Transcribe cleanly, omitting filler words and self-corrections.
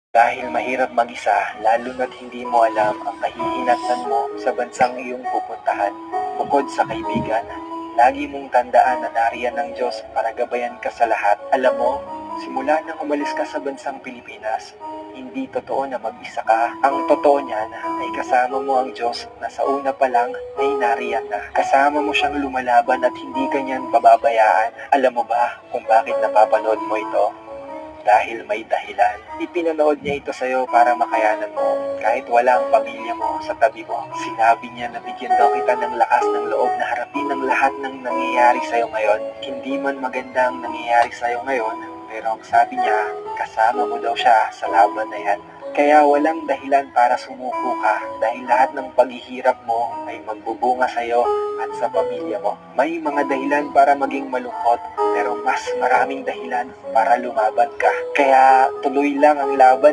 Dahil mahirap mag-isa, lalo na't hindi mo alam ang kahihinatnan mo sa bansang iyong pupuntahan. Bukod sa kaibigan, lagi mong tandaan na nariyan ng Diyos para gabayan ka sa lahat. Alam mo, simula nang umalis ka sa bansang Pilipinas, hindi totoo na mag-isa ka. Ang totoo niyan ay kasama mo ang Diyos na sa una pa lang ay nariyan na. Kasama mo siyang lumalaban at hindi ka niyan pababayaan. Alam mo ba kung bakit napapanood mo ito? Dahil may dahilan. Ipinanood niya ito sa'yo para makayanan mo. Kahit wala ang pamilya mo sa tabi mo, sinabi niya na bigyan daw kita ng lakas ng loob na harapin ang lahat ng nangyayari sa'yo ngayon. Hindi man maganda ang nangyayari sa'yo ngayon, pero ang sabi niya, kasama mo daw siya sa laban na yan. Kaya walang dahilan para sumuko ka dahil lahat ng paghihirap mo ay magbubunga sa'yo at sa pamilya mo. May mga dahilan para maging malungkot pero mas maraming dahilan para lumaban ka. Kaya tuloy lang ang laban